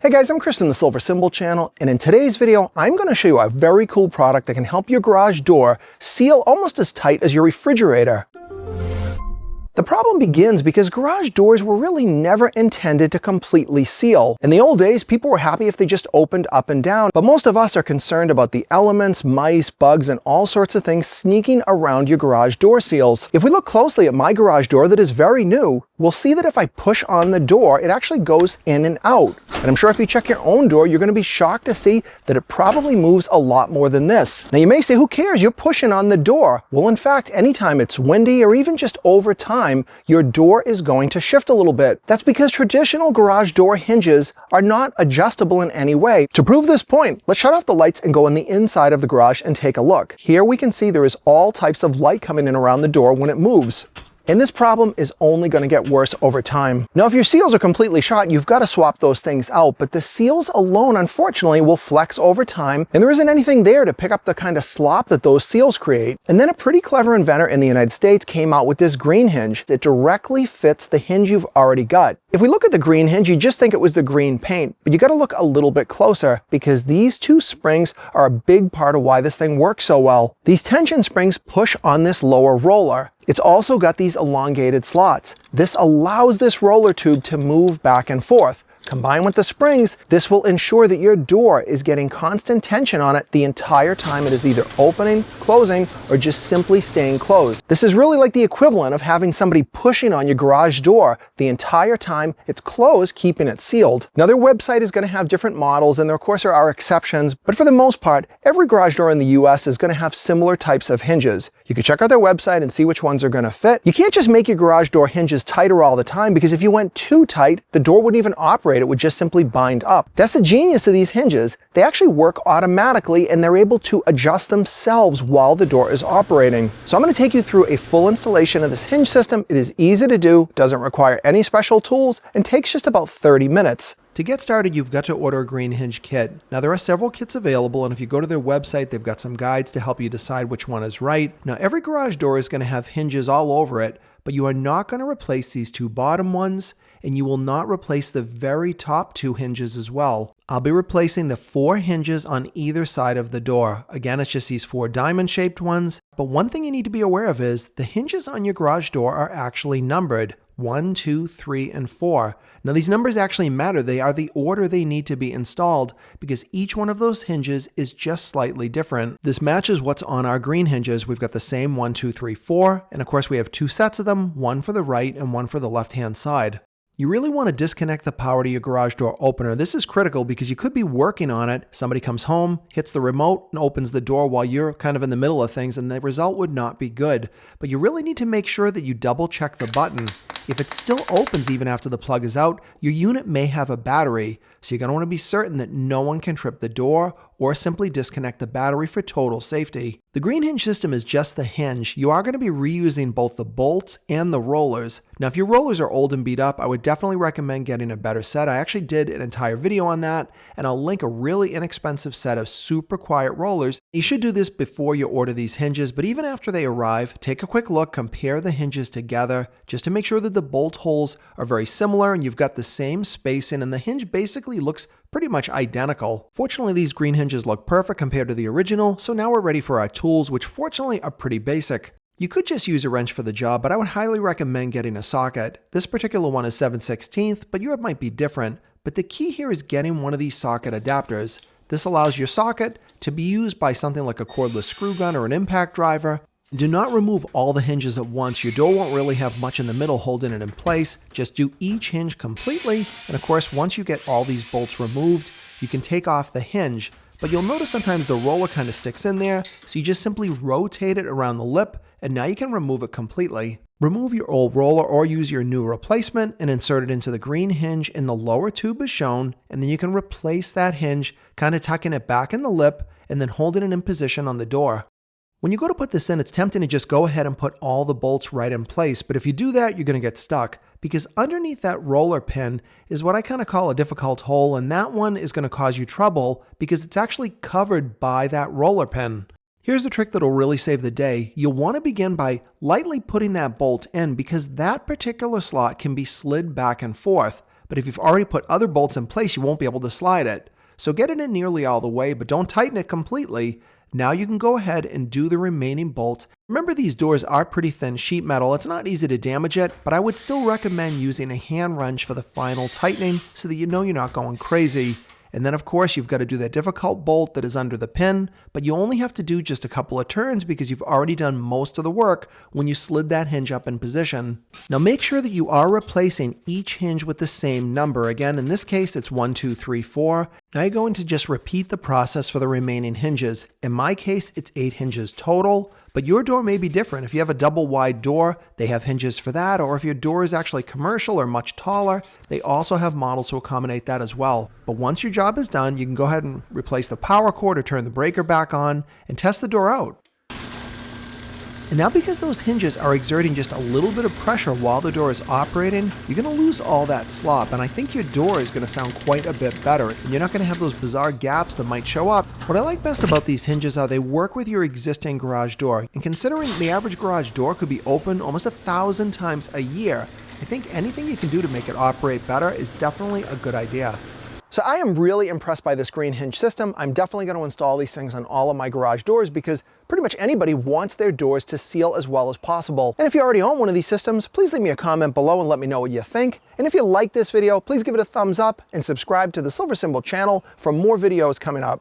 Hey guys, I'm Chris from the Silver Symbol channel, and in today's video, I'm going to show you a very cool product that can help your garage door seal almost as tight as your refrigerator. The problem begins because garage doors were really never intended to completely seal. In the old days, people were happy if they just opened up and down, but most of us are concerned about the elements, mice, bugs, and all sorts of things sneaking around your garage door seals. If we look closely at my garage door that is very new, we'll see that if I push on the door, it actually goes in and out. And I'm sure if you check your own door, you're going to be shocked to see that it probably moves a lot more than this. Now you may say, who cares? You're pushing on the door. Well, in fact, anytime it's windy or even just over time, your door is going to shift a little bit. That's because traditional garage door hinges are not adjustable in any way. To prove this point, let's shut off the lights and go in the inside of the garage and take a look. Here we can see there is all types of light coming in around the door when it moves. And this problem is only going to get worse over time. Now, if your seals are completely shot, you've got to swap those things out, but the seals alone, unfortunately, will flex over time, and there isn't anything there to pick up the kind of slop that those seals create. And then a pretty clever inventor in the United States came out with this green hinge that directly fits the hinge you've already got. If we look at the green hinge, you just think it was the green paint, but you got to look a little bit closer because these two springs are a big part of why this thing works so well. These tension springs push on this lower roller. It's also got these elongated slots. This allows this roller tube to move back and forth. Combined with the springs, this will ensure that your door is getting constant tension on it the entire time it is either opening, closing, or just simply staying closed. This is really like the equivalent of having somebody pushing on your garage door the entire time it's closed, keeping it sealed. Now, their website is going to have different models, and there of course are exceptions, but for the most part, every garage door in the US is going to have similar types of hinges. You can check out their website and see which ones are going to fit. You can't just make your garage door hinges tighter all the time, because if you went too tight, the door wouldn't even operate. It would just simply bind up. That's the genius of these hinges. They actually work automatically, and they're able to adjust themselves while the door is operating. So I'm going to take you through a full installation of this hinge system. It is easy to do, doesn't require any special tools, and takes just about 30 minutes. To get started, you've got to order a green hinge kit. Now, there are several kits available, and if you go to their website, they've got some guides to help you decide which one is right. Now, every garage door is going to have hinges all over it, but you are not going to replace these two bottom ones, and you will not replace the very top two hinges as well. I'll be replacing the 4 hinges on either side of the door. Again, it's just these 4 diamond-shaped ones. But one thing you need to be aware of is the hinges on your garage door are actually numbered. 1, 2, 3, and 4. Now, these numbers actually matter. They are the order they need to be installed because each one of those hinges is just slightly different. This matches what's on our green hinges. We've got the same 1, 2, 3, 4, and of course we have 2 sets of them, one for the right and one for the left-hand side. You really want to disconnect the power to your garage door opener. This is critical because you could be working on it. Somebody comes home, hits the remote, and opens the door while you're kind of in the middle of things, and the result would not be good. But you really need to make sure that you double check the button. If it still opens even after the plug is out, your unit may have a battery, so you're going to want to be certain that no one can trip the door or simply disconnect the battery for total safety. The green hinge system is just the hinge. You are going to be reusing both the bolts and the rollers. Now, if your rollers are old and beat up, I would definitely recommend getting a better set. I actually did an entire video on that, and I'll link a really inexpensive set of super quiet rollers. You should do this before you order these hinges, but even after they arrive, take a quick look, compare the hinges together, just to make sure that the bolt holes are very similar and you've got the same spacing, and the hinge basically looks pretty much identical. Fortunately, these green hinges look perfect compared to the original, so now we're ready for our tools, which fortunately are pretty basic. You could just use a wrench for the job, but I would highly recommend getting a socket. This particular one is 7/16, but yours might be different. But the key here is getting one of these socket adapters. This allows your socket to be used by something like a cordless screw gun or an impact driver. Do not remove all the hinges at once. Your door won't really have much in the middle holding it in place. Just do each hinge completely. And of course, once you get all these bolts removed, you can take off the hinge. But you'll notice sometimes the roller kind of sticks in there. So you just simply rotate it around the lip, and now you can remove it completely. Remove your old roller or use your new replacement and insert it into the green hinge in the lower tube as shown. And then you can replace that hinge, kind of tucking it back in the lip and then holding it in position on the door. When you go to put this in, it's tempting to just go ahead and put all the bolts right in place, but if you do that, you're going to get stuck because underneath that roller pin is what I kind of call a difficult hole, and that one is going to cause you trouble because it's actually covered by that roller pin. Here's the trick that'll really save the day. You'll want to begin by lightly putting that bolt in because that particular slot can be slid back and forth. but if you've already put other bolts in place, you won't be able to slide it. So get it in nearly all the way, but don't tighten it completely. Now you can go ahead and do the remaining bolts. Remember, these doors are pretty thin sheet metal. It's not easy to damage it, but I would still recommend using a hand wrench for the final tightening so that you know you're not going crazy. And then of course you've got to do that difficult bolt that is under the pin, but you only have to do just a couple of turns because you've already done most of the work when you slid that hinge up in position. Now make sure that you are replacing each hinge with the same number. Again, in this case, it's 1, 2, 3, 4. Now you're going to just repeat the process for the remaining hinges. In my case, it's 8 hinges total, but your door may be different. If you have a double wide door, they have hinges for that, or if your door is actually commercial or much taller, they also have models to accommodate that as well. But once your job is done, you can go ahead and replace the power cord or turn the breaker back on and test the door out. And now because those hinges are exerting just a little bit of pressure while the door is operating, you're going to lose all that slop, and I think your door is going to sound quite a bit better, and you're not going to have those bizarre gaps that might show up. What I like best about these hinges are they work with your existing garage door, and considering the average garage door could be open almost 1,000 times a year, I think anything you can do to make it operate better is definitely a good idea. So I am really impressed by this green hinge system. I'm definitely going to install these things on all of my garage doors because pretty much anybody wants their doors to seal as well as possible. And if you already own one of these systems, please leave me a comment below and let me know what you think. And if you like this video, please give it a thumbs up and subscribe to the Silver Symbol channel for more videos coming up.